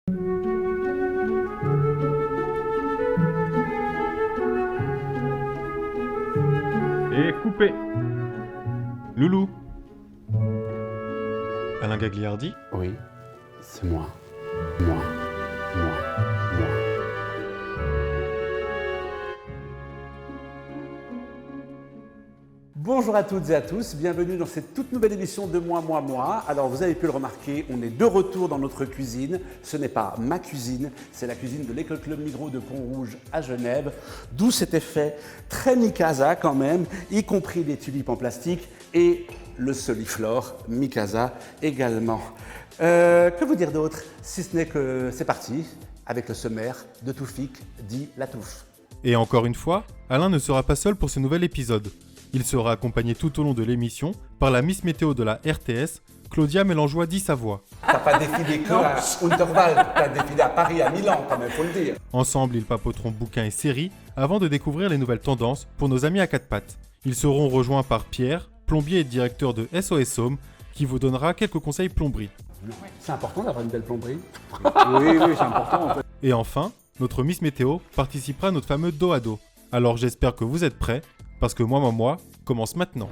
Et coupé. Loulou. Alain Gagliardi? Oui, c'est moi. Moi. Bonjour à toutes et à tous, bienvenue dans cette toute nouvelle émission de Moi. Alors vous avez pu le remarquer, on est de retour dans notre cuisine. Ce n'est pas ma cuisine, c'est la cuisine de l'École Club Migros de Pont-Rouge à Genève, d'où cet effet très Mikasa quand même, y compris les tulipes en plastique et le soliflore Mikasa également. Que vous dire d'autre, si ce n'est que c'est parti avec le sommaire de Toufik, dit La Touffe. Et encore une fois, Alain ne sera pas seul pour ce nouvel épisode. Il sera accompagné tout au long de l'émission par la Miss Météo de la RTS, Claudia Mélangeois dit Savoie. T'as pas défilé que à Unterwald, t'as défilé à Paris, à Milan quand même, faut le dire. Ensemble, ils papoteront bouquins et séries avant de découvrir les nouvelles tendances pour nos amis à quatre pattes. Ils seront rejoints par Pierre, plombier et directeur de SOS Home, qui vous donnera quelques conseils plomberie. C'est important d'avoir une belle plomberie. Oui, c'est important en fait. Et enfin, notre Miss Météo participera à notre fameux dos à dos. Alors j'espère que vous êtes prêts, parce que moi commence maintenant.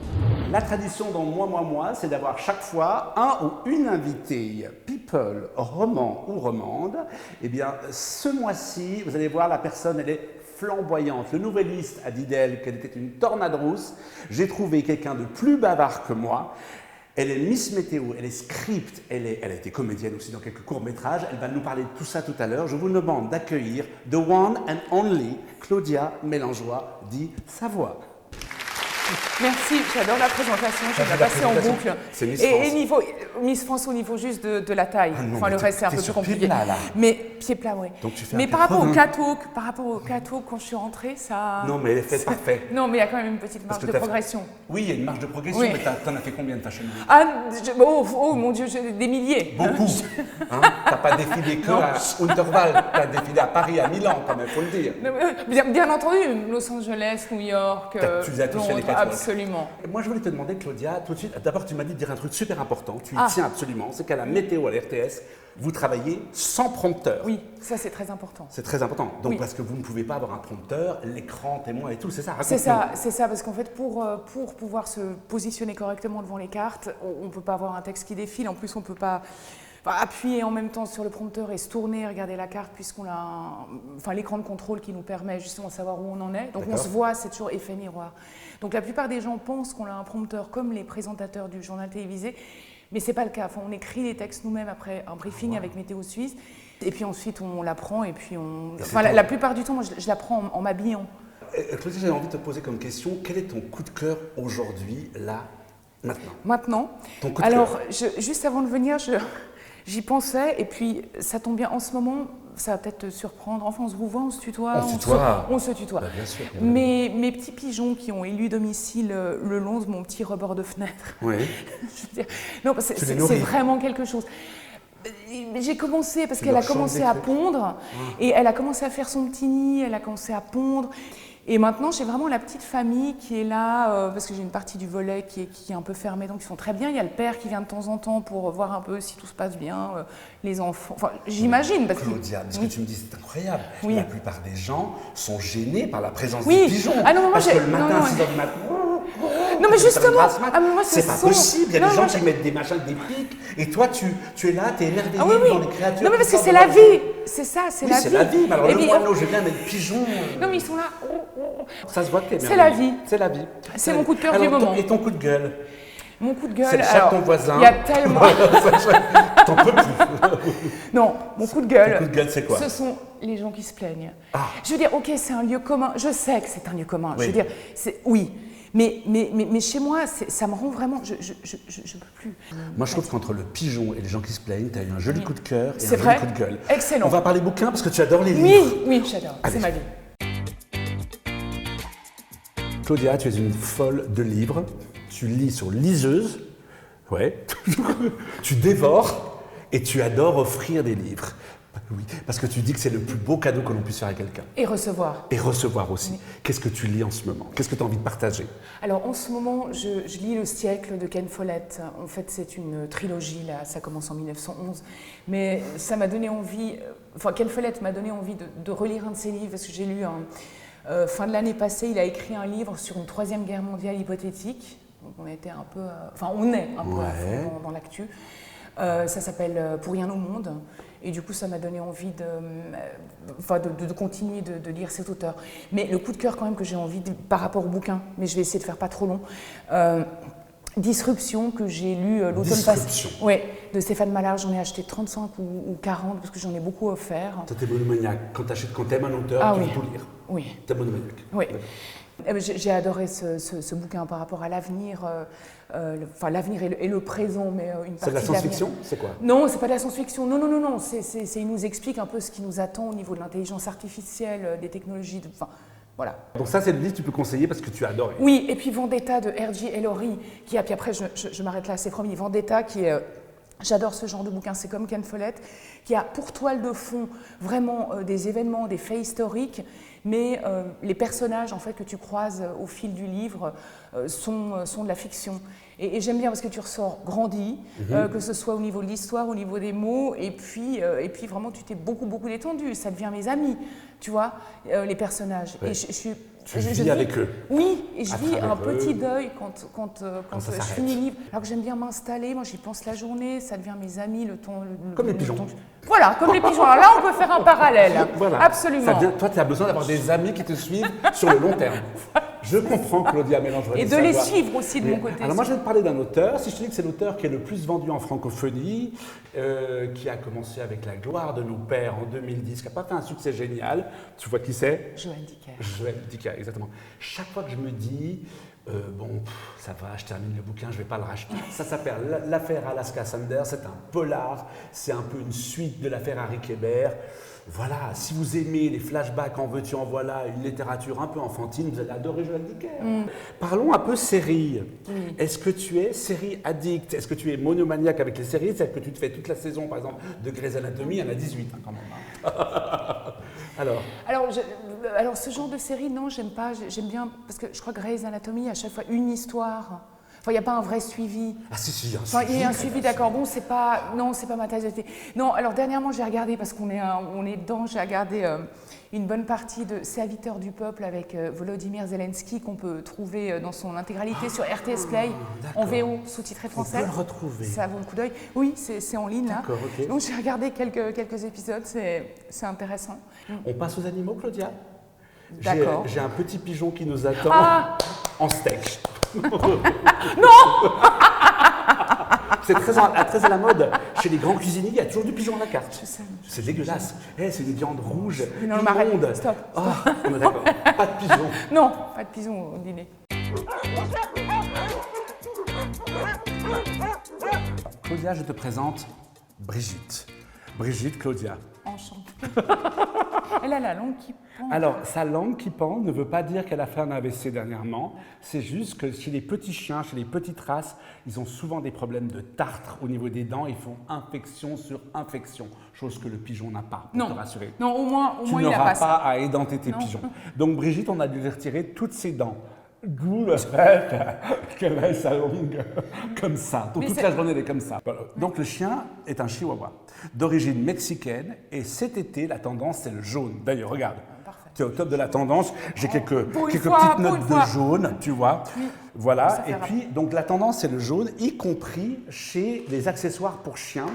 La tradition dans Moi, c'est d'avoir chaque fois un ou une invitée, people, roman ou romande. Eh bien, ce mois-ci, vous allez voir, la personne, elle est flamboyante. Le nouvelliste a dit d'elle qu'elle était une tornade rousse. J'ai trouvé quelqu'un de plus bavard que moi. Elle est Miss Météo, elle est script, elle a été comédienne aussi dans quelques courts-métrages. Elle va nous parler de tout ça tout à l'heure. Je vous demande d'accueillir the one and only Claudia Mélangeois, dit Savoie. Merci, j'adore la présentation, je vais la passer en boucle. C'est Miss Et France. niveau Miss France au niveau juste de la taille. Ah non, enfin, le reste c'est un peu plus compliqué. Pied plat, là. Mais pied plat, oui. Donc tu fais mais un par rapport au 80. catwalk, quand je suis rentrée, ça. Non, mais elle est faite parfait. Non, mais il y a quand même une petite marge que de t'as progression. Oui, il y a une marge de progression, Oui. mais t'en as fait combien de fashion week? Oh mon Dieu, des milliers. Beaucoup. Hein, t'as pas défilé que à Unterwald, t'as défilé à Paris, à Milan quand même, faut le dire. Bien entendu, Los Angeles, New York, Tu les as tous fait, les Londres, catwalks. absolument. Et moi, je voulais te demander, Claudia, tout de suite, d'abord, tu m'as dit de dire un truc super important, tu y Ah. tiens absolument, c'est qu'à la météo, à la RTS, vous travaillez sans prompteur. Oui, ça c'est très important. C'est très important. Donc, Oui. parce que vous ne pouvez pas avoir un prompteur, l'écran, témoin et tout, c'est ça? C'est raconte-nous. ça, parce qu'en fait, pour pouvoir se positionner correctement devant les cartes, on ne peut pas avoir un texte qui défile. En plus, on ne peut pas appuyer en même temps sur le prompteur et se tourner et regarder la carte, puisqu'on a l'écran de contrôle qui nous permet justement de savoir où on en est. Donc on D'accord. se voit, c'est toujours effet miroir. Donc la plupart des gens pensent qu'on a un prompteur comme les présentateurs du journal télévisé, mais ce n'est pas le cas. Enfin, on écrit les textes nous-mêmes après un briefing avec Météo Suisse, et puis ensuite on l'apprend, et puis la plupart du temps, moi je l'apprends en m'habillant. Claudia, j'ai envie de te poser comme question, quel est ton coup de cœur aujourd'hui, là, maintenant? Maintenant, Ton coup de alors juste avant de venir, j'y pensais, et puis ça tombe bien en ce moment, ça va peut-être te surprendre. Enfin, on se vous voit, on se tutoie. On se tutoie. Bah, bien sûr. Mes petits pigeons qui ont élu domicile le long de mon petit rebord de fenêtre. Oui. Je veux dire, non, parce que Tu les c'est nourris. vraiment quelque chose. J'ai commencé parce Tu qu'elle leur a chantes commencé des à trucs. pondre et elle a commencé à faire son petit nid, elle a commencé à pondre. Et maintenant, j'ai vraiment la petite famille qui est là, parce que j'ai une partie du volet qui est un peu fermée, donc ils sont très bien. Il y a le père qui vient de temps en temps pour voir un peu si tout se passe bien, les enfants. Enfin, j'imagine. Parce que Claudia, ce que tu me dis, c'est incroyable. Oui. La plupart des gens sont gênés par la présence Oui. des pigeons. Ah non, mais moi, parce que le matin, non, à 6h du matin, Non, mais c'est justement, une grasse mat. ah, mais moi, c'est ce pas sont- possible. Il y a Non, des moi, gens qui mettent des machins, des pics, et toi, tu es là, tu es émerveillé Ah oui, devant oui. les créatures. Non, mais parce qui que c'est sortent la de leur- vie. C'est ça, c'est Oui, la c'est vie. la vie. Mais alors, Et le puis, moineau, je viens mettre pigeon. Non, mais ils sont là. Ça se voit que t'es C'est la émerveillé. vie. C'est la vie. C'est mon coup de cœur Alors, du moment. Et ton coup de gueule? Mon coup de gueule. C'est le chat de ton voisin. Il y a tellement. T'en peux plus. Non, mon coup de gueule. Ton coup de gueule, c'est quoi? Ce sont les gens qui se plaignent. Ah. Je veux dire, ok, c'est un lieu commun. Je sais que c'est un lieu commun. Oui. Je veux dire, oui. Mais chez moi, ça me rend vraiment. Je peux plus. Moi, je trouve qu'entre le pigeon et les gens qui se plaignent, tu as eu un joli coup de cœur et un C'est joli vrai. coup de gueule. Excellent. On va parler bouquins parce que tu adores les livres. Oui, j'adore. Allez. C'est ma vie. Claudia, tu es une folle de livres. Tu lis sur liseuse. Ouais. Tu dévores et tu adores offrir des livres. Oui, parce que tu dis que c'est le plus beau cadeau que l'on puisse faire à quelqu'un. Et recevoir. Et recevoir aussi. Oui. Qu'est-ce que tu lis en ce moment? Qu'est-ce que tu as envie de partager? Alors en ce moment, je lis Le siècle de Ken Follett. En fait, c'est une trilogie, là, ça commence en 1911. Mais ça m'a donné envie, Ken Follett m'a donné envie de relire un de ses livres, parce que j'ai lu, fin de l'année passée, il a écrit un livre sur une troisième guerre mondiale hypothétique. Donc on était un peu, on est un peu à fond dans l'actu. Ça s'appelle Pour rien au monde. Et du coup, ça m'a donné envie de continuer de lire cet auteur. Mais le coup de cœur quand même que j'ai envie, par rapport au bouquin, mais je vais essayer de faire pas trop long, Disruption, que j'ai lu l'automne passé. Oui, de Stéphane Mallard. J'en ai acheté 35 ou 40 parce que j'en ai beaucoup offert. Toi, t'es monomaniaque. Quand t'aimes un auteur, tu veux tout lire. Oui. T'es monomaniaque. Oui. J'ai adoré ce bouquin par rapport à l'avenir, l'avenir et le présent, mais une partie C'est de la science-fiction? C'est quoi? Non, c'est pas de la science-fiction. Non. Il nous explique un peu ce qui nous attend au niveau de l'intelligence artificielle, des technologies. Voilà. Donc ça, c'est le livre que tu peux conseiller parce que tu as adoré. Oui, et puis Vendetta de R.J. Ellory, puis après je m'arrête là, c'est promis. Vendetta qui est... J'adore ce genre de bouquin, c'est comme Ken Follett, qui a pour toile de fond vraiment des événements, des faits historiques, mais les personnages en fait, que tu croises au fil du livre sont de la fiction. Et j'aime bien parce que tu ressors grandi, que ce soit au niveau de l'histoire, au niveau des mots, et puis vraiment tu t'es beaucoup détendu, ça devient mes amis, tu vois, les personnages. Ouais. Et je vis avec eux. Oui, et je vis un eux. petit deuil quand ça je s'arrête. finis le livre. Alors que j'aime bien m'installer, moi j'y pense la journée, ça devient mes amis, Comme les pigeons. Voilà, comme les pigeons. Alors là, on peut faire un parallèle. Voilà. Absolument. Toi, tu as besoin d'avoir des amis qui te suivent sur le long terme. Je comprends Claudia Mélangerie. Et de les suivre aussi de mon côté. Alors moi, je vais te parler d'un auteur. Si je te dis que c'est l'auteur qui est le plus vendu en francophonie, qui a commencé avec La gloire de nos pères en 2010, qui n'a pas fait un succès génial. Tu vois qui c'est? Joël Dicker. Joël Dicker, exactement. Chaque fois que je me dis, ça va, je termine le bouquin, je ne vais pas le racheter. Ça s'appelle L'affaire Alaska Sanders, c'est un polar, c'est un peu une suite de l'affaire Harry Kéber. Voilà, si vous aimez les flashbacks, en veux-tu, en voilà, une littérature un peu enfantine, vous allez adorer Joël Dicker. Parlons un peu série. Est-ce que tu es série addict? Est-ce que tu es monomaniaque avec les séries? C'est-à-dire que tu te fais toute la saison, par exemple, de Grey's Anatomy, il y en a 18 quand même. Alors, ce genre de série, non, j'aime pas. J'aime bien, parce que je crois que Grey's Anatomy, à chaque fois, une histoire. Enfin, il n'y a pas un vrai suivi. Ah si, il y a un suivi. Il y a un suivi, suivi, d'accord. Bon, c'est pas ma tasse de thé. Non, alors dernièrement, j'ai regardé, parce qu'on est dedans, j'ai regardé une bonne partie de Serviteurs du peuple avec Volodymyr Zelensky, qu'on peut trouver dans son intégralité sur RTS Play, en VO, sous-titré français. On peut le retrouver. Ça vaut le coup d'œil. Oui, c'est en ligne, là. D'accord, ok. Donc, j'ai regardé quelques épisodes, c'est intéressant. On passe aux animaux, Claudia? D'accord. J'ai un petit pigeon qui nous attend en steak. Non. C'est très à la mode. Chez les grands cuisiniers, il y a toujours du pigeon à la carte. Je sais. C'est dégueulasse. C'est des viandes rouges, Non, le marais. immondes. Stop. On est d'accord. Pas de pigeon. Non, pas de pigeon au dîner. Claudia, je te présente Brigitte. Brigitte, Claudia. Enchantée. Elle a la langue qui pend. Alors, sa langue qui pend ne veut pas dire qu'elle a fait un AVC dernièrement. C'est juste que chez les petits chiens, chez les petites races, ils ont souvent des problèmes de tartre au niveau des dents. Ils font infection sur infection, chose que le pigeon n'a pas, pour te rassurer. Non, au moins Tu il n'a n'auras pas pas ça. à édenter tes pigeons. Donc, Brigitte, on a dû lui retirer toutes ses dents. D'où le fait qu'elle ait sa langue comme ça. Donc, toute la journée, elle est comme ça. Voilà. Donc, le chien est un chihuahua d'origine mexicaine. Et cet été, la tendance, c'est le jaune. D'ailleurs, regarde. Tu es au top de la tendance. J'ai quelques petites notes de jaune, tu vois. Oui. Voilà. Et puis, donc, la tendance, c'est le jaune, y compris chez les accessoires pour chiens,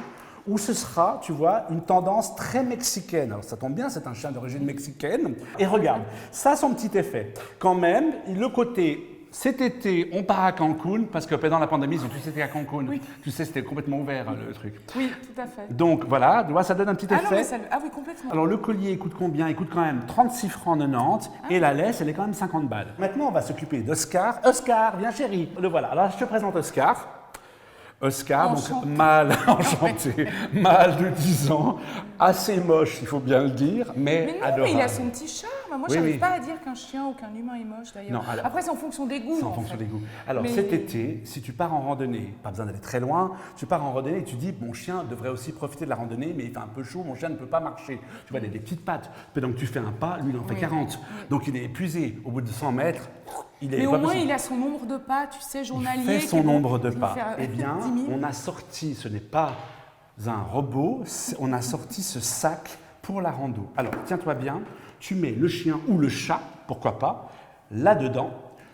où ce sera, tu vois, une tendance très mexicaine. Alors ça tombe bien, c'est un chien d'origine mexicaine. Et regarde, ça a son petit effet. Quand même, le côté, cet été, on part à Cancun, parce que pendant la pandémie, ils ont tous été à Cancun. Oui. Tu sais, c'était complètement ouvert, le truc. Oui, tout à fait. Donc voilà, tu vois, ça donne un petit effet. Oui, complètement. Alors le collier, il coûte combien? Il coûte quand même 36 francs 90, et la laisse, elle est quand même 50 balles. Maintenant, on va s'occuper d'Oscar. Oscar, viens chérie. Le voilà. Alors, je te présente Oscar. Oscar, donc mâle, enchanté, mâle de 10 ans, assez moche, il faut bien le dire, mais adorable. Mais il a son petit charme. Bah, moi, Oui, je n'arrive oui. pas à dire qu'un chien ou qu'un humain est moche d'ailleurs. Non, alors- Après, c'est en fonction des goûts. C'est en fonction des goûts. Alors Mais- cet été, si tu pars en randonnée, pas besoin d'aller très loin, tu pars en randonnée et tu dis mon chien devrait aussi profiter de la randonnée, mais il fait un peu chaud, mon chien ne peut pas marcher. Tu vois, il a des petites pattes. Donc tu fais un pas, lui il en fait 40. Donc il est épuisé. Au bout de 100 mètres, il est Mais pas au moins, possible. il a son nombre de pas, tu sais, journalier. Il fait son qui vont- nombre de qui vont pas. faire Eh bien, 10 000. on a sorti, ce n'est pas un robot, on a sorti ce sac pour la rando. Alors, tiens-toi bien, tu mets le chien ou le chat, pourquoi pas, là-dedans.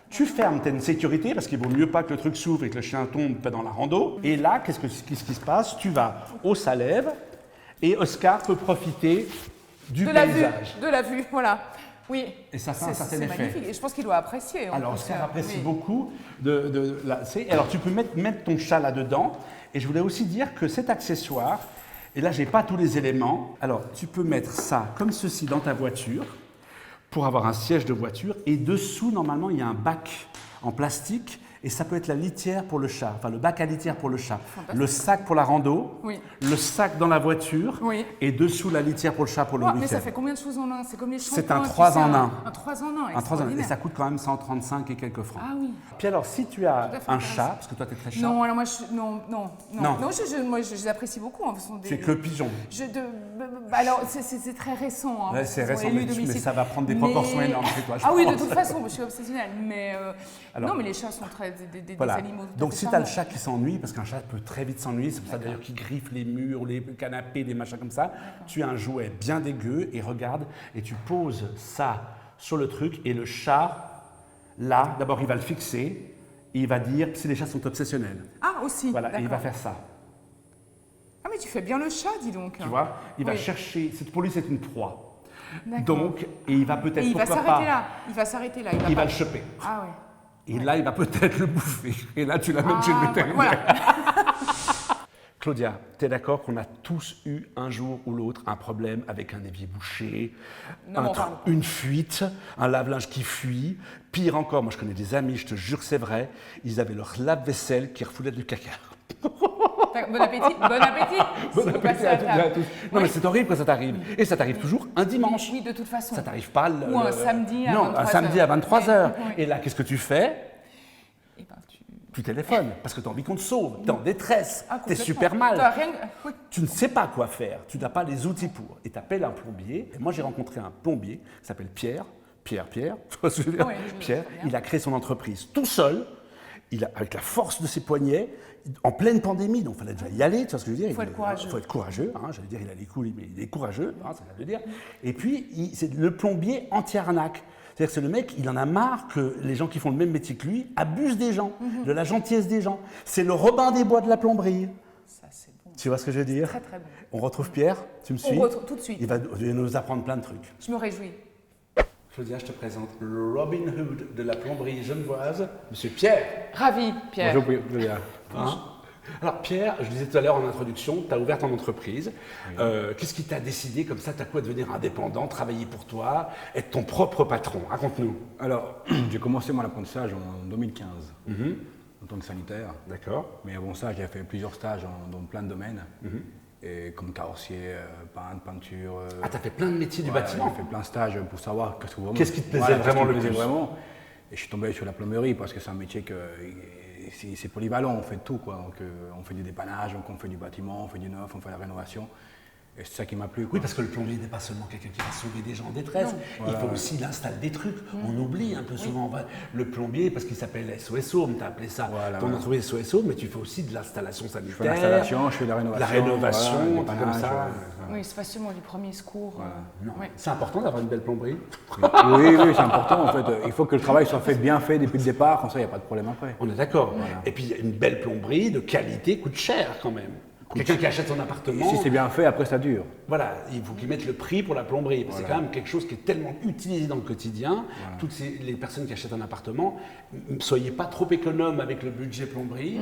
Tu fermes, tu as une sécurité, parce qu'il vaut mieux pas que le truc s'ouvre et que le chien tombe dans la rando. Et là, qu'est-ce qui se passe? Tu vas au Salève et Oscar peut profiter du De la vue, paysage. de la vue, voilà. Oui. Et ça fait un certain C'est effet. magnifique. Et je pense qu'il doit apprécier. en Alors, plus, Oscar apprécie oui. beaucoup alors, tu peux mettre ton chat là-dedans. Et je voulais aussi dire que cet accessoire, et là, je n'ai pas tous les éléments. Alors, tu peux mettre ça comme ceci dans ta voiture pour avoir un siège de voiture. Et dessous, normalement, il y a un bac en plastique. Et ça peut être la litière pour le chat, enfin le bac à litière pour le chat, le sac pour la rando, Oui. le sac dans la voiture, Oui. et dessous la litière pour le chat pour le Ouais, week-end. mais ça fait combien de choses en un? C'est comme les C'est shampoings, un tu 3 sais, en 1. Un 3 en 1, Un 3 ans, et extraordinaire. ça coûte quand même 135 et quelques francs. Ah oui. Puis alors, si tu as Tout à fait un intéressant. chat, parce que toi tu es très chat, Non, alors moi, Non. moi, je les apprécie beaucoup. Hein, ce sont des- tu es que le pigeon. Alors, c'est très récent. Hein, Ouais, parce c'est qu'ils ont récent, élu mais domicile. ça va prendre des proportions énormes chez toi, je Ah oui, de pense. toute façon, je suis obsessionnelle. Mais Alors, non, mais les chats sont des Voilà. animaux. tout à Donc fait si tu as le charmants. chat qui s'ennuie, parce qu'un chat peut très vite s'ennuyer, c'est pour ça d'ailleurs qu'il griffe les murs, les canapés, des machins comme ça, tu as un jouet bien dégueu et regarde, et tu poses ça sur le truc, et le chat, là, d'abord il va le fixer, et il va dire, si les chats sont obsessionnels, Ah, aussi. voilà, et il va d'accord. faire ça. Ah, mais tu fais bien le chat, dis donc. Tu vois, il va Oui. chercher, pour lui c'est une proie. D'accord. Donc, et il va Et peut-être, il va pourquoi s'arrêter pas, là. Il va s'arrêter là. il pas- va le choper. Ah ouais. Et là, il va peut-être le bouffer. Et là, tu l'amènes chez le Ah, vétérinaire. voilà. Claudia, tu es d'accord qu'on a tous eu un jour ou l'autre un problème avec un évier bouché, Ne m'en parle pas. une fuite, un lave-linge qui fuit. Pire encore, moi je connais des amis, je te jure que c'est vrai, ils avaient leur lave-vaisselle qui refoulait du caca. Bon appétit. Bon appétit. Bon Si vous appétit passez à à toutes et à table. tous. Non mais c'est horrible quand ça t'arrive. Et ça t'arrive toujours un dimanche. Oui, de toute façon. Ça t'arrive pas le... Ou un samedi à Non, 23 un samedi heures. à 23h. Oui. Et là, qu'est-ce que tu fais? Eh ben, Tu téléphones, parce que tu as envie qu'on te sauve, tu es en détresse, Ah, tu es complètement. super mal. T'as rien... Oui. Tu ne sais pas quoi faire, tu n'as pas les outils pour. Et tu appelles un plombier. Et moi, j'ai rencontré un plombier qui s'appelle Pierre. Pierre, tu vois ce que je veux dire? Oui, je le Pierre, sais bien. il a créé son entreprise tout seul, avec la force de ses poignets, en pleine pandémie, donc il fallait déjà y aller, tu vois ce que je veux dire? Faut être courageux. Il faut être courageux, hein, j'allais dire, il a les couilles, mais il est courageux, hein, ça veut dire. Et puis, c'est le plombier anti-arnaque. C'est-à-dire que c'est le mec, il en a marre que les gens qui font le même métier que lui abusent des gens, Mhm. de la gentillesse des gens. C'est le Robin des Bois de la plomberie. Ça, c'est bon. Tu vois ce que je veux dire? Très, très bon. On retrouve Pierre, tu me suis? On retrouve tout de suite. Il va nous apprendre plein de trucs. Je me réjouis. Claudia, je te présente le Robin Hood de la plomberie genevoise, Monsieur Pierre. Ravi, Pierre. Bonjour Claudia. Hein? Alors Pierre, je disais tout à l'heure en introduction, tu as ouvert ton entreprise. Qu'est-ce qui t'a décidé comme ça? Tu as quoi devenir indépendant, travailler pour toi, être ton propre patron? Raconte-nous. Alors, j'ai commencé mon apprentissage en 2015 en tant que sanitaire. D'accord. Mais avant ça, j'ai fait plusieurs stages dans plein de domaines, et comme carrossier, peintre, peinture. Ah, tu as fait plein de métiers du ouais, bâtiment. J'ai fait plein de stages pour savoir Qu'est-ce qui te plaisait vraiment le plus? vraiment. Et je suis tombé sur la plomberie parce que c'est un métier que c'est polyvalent, on fait tout, quoi. Donc, on fait du dépannage, donc on fait du bâtiment, on fait du neuf, on fait la rénovation. Et c'est ça qui m'a plu, quoi. Oui, parce que le plombier n'est pas seulement quelqu'un qui va sauver des gens en détresse, il faut aussi il installe des trucs. On oublie un peu souvent le plombier parce qu'il s'appelle SOS Home, tu as appelé ça Voilà, ton voilà. entreprise SOS Home, mais tu fais aussi de l'installation sanitaire. Je fais l'installation, je fais la rénovation. La rénovation, voilà, un le truc comme dépannage, ça. Oui, c'est pas seulement du premier secours. Non. Ouais. C'est important d'avoir une belle plomberie. Oui, c'est important en fait. Il faut que le travail soit fait bien fait depuis le départ, comme ça il n'y a pas de problème après. On est d'accord. Et puis une belle plomberie de qualité coûte cher quand même. Quelqu'un qui achète son appartement, Si c'est bien fait, après ça dure. voilà, il faut qu'ils mettent le prix pour la plomberie. C'est quand même quelque chose qui est tellement utilisé dans le quotidien. Toutes les personnes qui achètent un appartement, soyez pas trop économes avec le budget plomberie.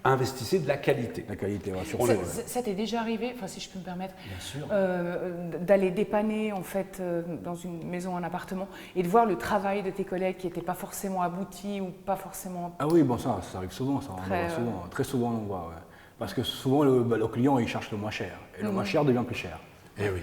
Investissez de la qualité. La qualité, ouais, sur Ça t'est déjà arrivé, enfin si je peux me permettre, Bien sûr. d'aller dépanner en fait dans une maison, un appartement, et de voir le travail de tes collègues qui n'était pas forcément abouti ou pas forcément. Ah oui, bon ça arrive souvent, ça. On Très, le voit souvent, très souvent on le voit, ouais. Parce que souvent le client il cherche le moins cher, et le moins cher devient plus cher. Eh oui.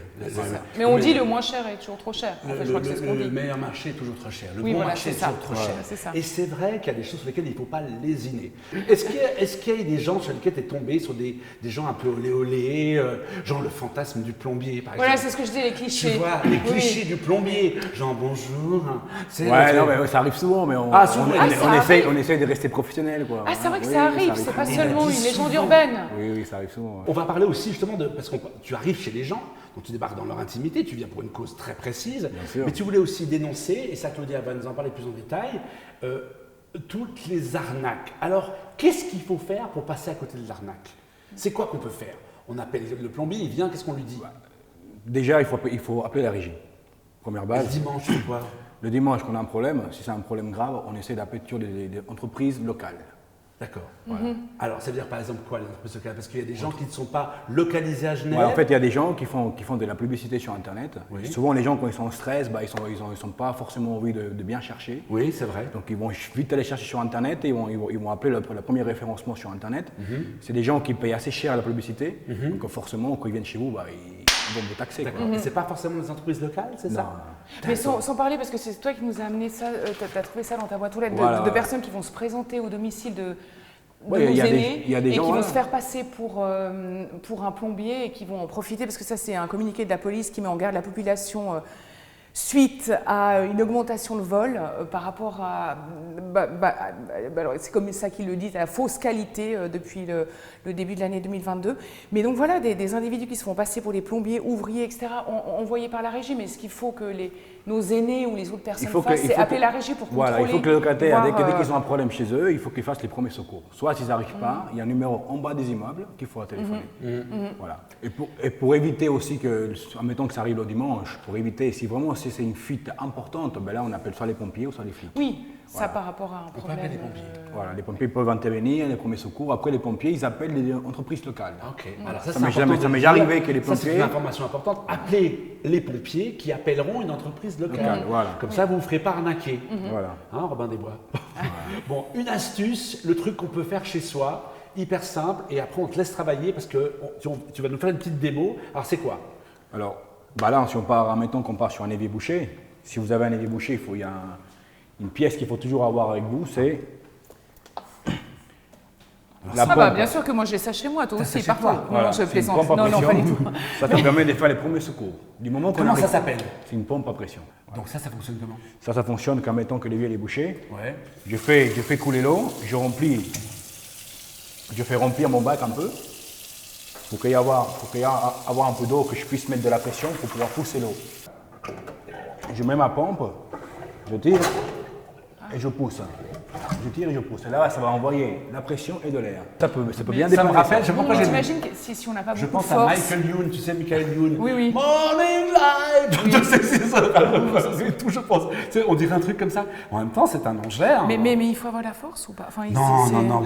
Mais on dit le moins cher est toujours trop cher. En fait, je crois que c'est ce qu'on Le dit. meilleur marché est toujours trop cher. Le Oui, bon voilà, marché est c'est ça. toujours trop cher. C'est ça. Et c'est vrai qu'il y a des choses sur lesquelles il ne faut pas lésiner. Est-ce qu'il y a des gens sur lesquels tu es tombé, sur des gens un peu olé olé, genre le fantasme du plombier, par exemple? Voilà, c'est ce que je dis, les clichés. Tu vois, les Oui. clichés du plombier, genre bonjour. C'est Ouais, non, mais ça arrive souvent, mais on, Ah, souvent, on- ah, on ça essaye, arrive. on essaye de rester professionnel, quoi. Ah, c'est vrai que Oui, ça arrive, oui, c'est pas Il seulement a une dit légende souvent. urbaine. Oui, ça arrive souvent. On va parler aussi justement de, parce que tu arrives chez les gens, donc tu débarques dans leur intimité, tu viens pour une cause très précise, sûr. mais tu voulais aussi dénoncer, et ça Claudia va nous en parler plus en détail, toutes les arnaques. Alors, qu'est-ce qu'il faut faire pour passer à côté de l'arnaque? C'est quoi qu'on peut faire? On appelle le plombier, il vient, qu'est-ce qu'on lui dit? Déjà, il faut appeler la régie. Première Le base. dimanche, c'est quoi? Le dimanche, qu'on a un problème, si c'est un problème grave, on essaie d'appeler toujours des entreprises locales. D'accord. Voilà. Alors, ça veut dire par exemple quoi, les entreprises locales? Parce qu'il y a des gens qui ne sont pas localisés à Genève. Ouais, en fait, il y a des gens qui font de la publicité sur Internet. Oui. Et souvent, les gens, quand ils sont en stress, bah, ils sont pas forcément envie de bien chercher. Oui, c'est vrai. Donc, ils vont vite aller chercher sur Internet et ils vont appeler le premier référencement sur Internet. C'est des gens qui payent assez cher la publicité. Donc, forcément, quand ils viennent chez vous, bah, ils vont vous taxer. Quoi. D'accord. Et c'est pas forcément des entreprises locales, c'est ça? Non. Mais sans parler, parce que c'est toi qui nous as amené ça, tu as trouvé ça dans ta boîte aux lettres, Voilà. de personnes qui vont se présenter au domicile de Ouais, nos il y a des- aînés il y a des et gens, qui vont voilà. se faire passer pour un plombier et qui vont en profiter, parce que ça c'est un communiqué de la police qui met en garde la population suite à une augmentation de vol par rapport à, alors c'est comme ça qu'ils le disent, à la fausse qualité depuis le début de l'année 2022. Mais donc voilà, des individus qui se font passer pour les plombiers, ouvriers, etc., envoyés par la régie. Mais ce qu'il faut que nos aînés ou les autres personnes fassent, c'est appeler la régie pour contrôler. Voilà, il faut que les locataires, dès voir, qu'ils ont un problème chez eux, il faut qu'ils fassent les premiers secours. Soit s'ils n'arrivent pas, il y a un numéro en bas des immeubles qu'il faut téléphoner. Voilà. Et pour éviter aussi que, admettons que ça arrive le dimanche, pour éviter, si vraiment si c'est une fuite importante, ben là on appelle soit les pompiers ou soit les flics. Oui, ça Voilà. par rapport à un peut problème. appeler les pompiers. Voilà, les pompiers peuvent intervenir, les premiers secours. Après les pompiers, ils appellent les entreprises locales. Ok. Alors ça, Ça c'est m'est important jamais- de ça m'est le déjà dire. arrivé que les Ça, c'est pompiers- une information importante. Appelez les pompiers qui appelleront une entreprise locale. Locale, voilà. Comme ça, vous ne vous ferez pas arnaquer. Voilà. Hein, Robin des Bois. Bon, une astuce, le truc qu'on peut faire chez soi, hyper simple, et après on te laisse travailler parce que tu vas nous faire une petite démo. Alors c'est quoi? Alors, bah là, si on part, admettons qu'on part sur un évier bouché, si vous avez un évier bouché, il y a une pièce qu'il faut toujours avoir avec vous, c'est la Ah bah bien sûr que moi j'ai ça chez moi, toi aussi, chez partout. toi. Non, Voilà, non, je c'est une plaisante. pompe à Non, non, pas du pression. tout. Ça te permet de faire les premiers secours. Du moment qu'on Comment ça arrive- s'appelle? C'est une pompe à pression. Donc ça fonctionne comment? Ça fonctionne quand mettons que l'évier est bouché. Ouais. Je fais couler l'eau, je fais remplir mon bac un peu. Pour qu'il y ait avoir un peu d'eau, que je puisse mettre de la pression pour pouvoir pousser l'eau. Je mets ma pompe, je tire et je pousse. Je tire et je pousse. Et là, ça va envoyer la pression et de l'air. Ça peut bien Ça me dépendre. rappelle, je sais pas pourquoi Mais j'ai t'imagines que si on n'a pas Je beaucoup de pense à force. Michael Youn, tu sais Michael Youn. Oui, oui. Morning light. C'est ça. C'est tout, je pense. Tu sais, on dirait un truc comme ça. En même temps, c'est un angère. Mais il faut avoir la force ou pas? Enfin, Non, c'est- non, non.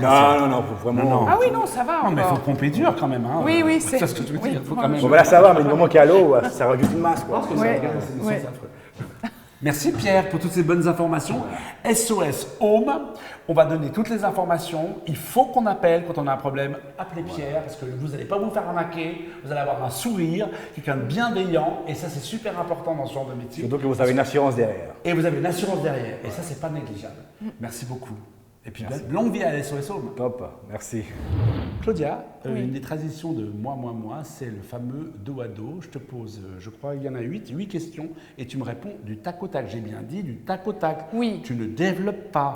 Non, faut vraiment. Non, non. Ah oui, non, ça va Non, mais il faut encore. pomper dur quand même. Hein. Oui, oui, c'est c'est- ce que je veux oui. dire. Il faut quand même. Bon, ben là, ça va, mais du moment qu'il y a l'eau, ça rajoute une masse. Quoi. Ouais, C'est ouais. affreux. Merci Pierre pour toutes ces bonnes informations. SOS Home, on va donner toutes les informations. Il faut qu'on appelle quand on a un problème. Appelez Pierre parce que vous n'allez pas vous faire arnaquer. Vous allez avoir un sourire, quelqu'un de bienveillant. Et ça, c'est super important dans ce genre de métier. Surtout que vous avez une assurance derrière. Et vous avez une assurance derrière. Et ça, c'est pas négligeable. Merci beaucoup. Et puis, longue vie à SOS Home. Top, merci. Claudia, Oui. une des traditions de moi, c'est le fameux dos à dos. Je te pose, je crois, il y en a 8 questions, et tu me réponds du tac au tac. J'ai bien dit du tac au tac. Oui. Tu ne développes pas.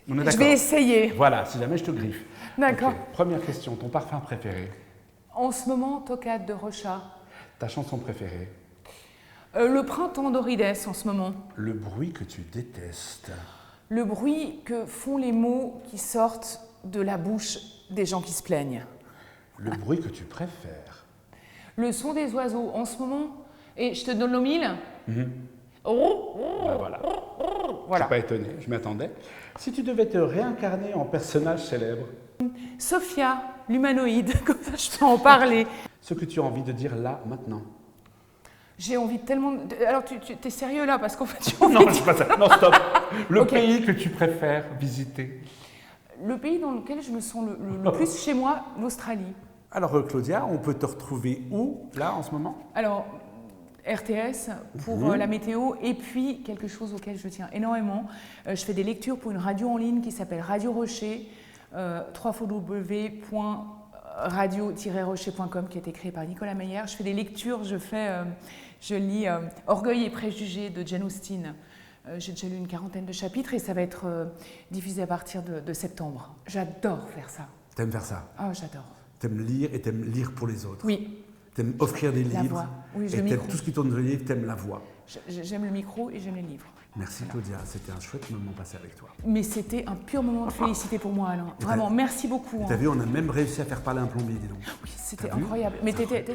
On est Je d'accord? vais essayer. Voilà, si jamais je te griffe. D'accord. Ok. Première question, ton parfum préféré? En ce moment, Tocade de Rocha. Ta chanson préférée? Le printemps d'Orides en ce moment. Le bruit que tu détestes? Le bruit que font les mots qui sortent de la bouche des gens qui se plaignent. Le bruit que tu préfères? Le son des oiseaux en ce moment. Et je te donne le mille. Voilà. Je Voilà. suis pas étonné, je m'attendais. Si tu devais te réincarner en personnage célèbre, Sophia, l'humanoïde, comme ça je peux en parler. ce que tu as envie de dire là, maintenant. J'ai envie de tellement. Alors tu es sérieux là parce qu'en fait j'ai envie Non, de je pas ça. Non, stop. Le Ok. pays que tu préfères visiter. Le pays dans lequel je me sens le plus chez moi, l'Australie. Alors Claudia, on peut te retrouver où, là, en ce moment? Alors, RTS pour la météo, et puis quelque chose auquel je tiens énormément. Je fais des lectures pour une radio en ligne qui s'appelle Radio Rocher, www.radio-rocher.com, qui a été créée par Nicolas Meyer. Je fais des lectures, je lis Orgueil et préjugés de Jane Austen. J'ai déjà lu une 40aine de chapitres et ça va être diffusé à partir de septembre. J'adore faire ça. T'aimes faire ça? Ah, j'adore. T'aimes lire et t'aimes lire pour les autres? Oui. T'aimes offrir des La livres? voix. Oui, et le t'aimes micro. tout ce qui tourne dans les livres, t'aimes la voix. J'aime le micro et j'aime les livres. Merci Claudia, c'était un chouette moment passé avec toi. Mais c'était un pur moment de félicité pour moi, Alain. Vraiment, merci beaucoup. T'as vu, on a même réussi à faire parler un plombier, dis donc. Oui, c'était T'as vu? incroyable. Mais C'est t'étais très...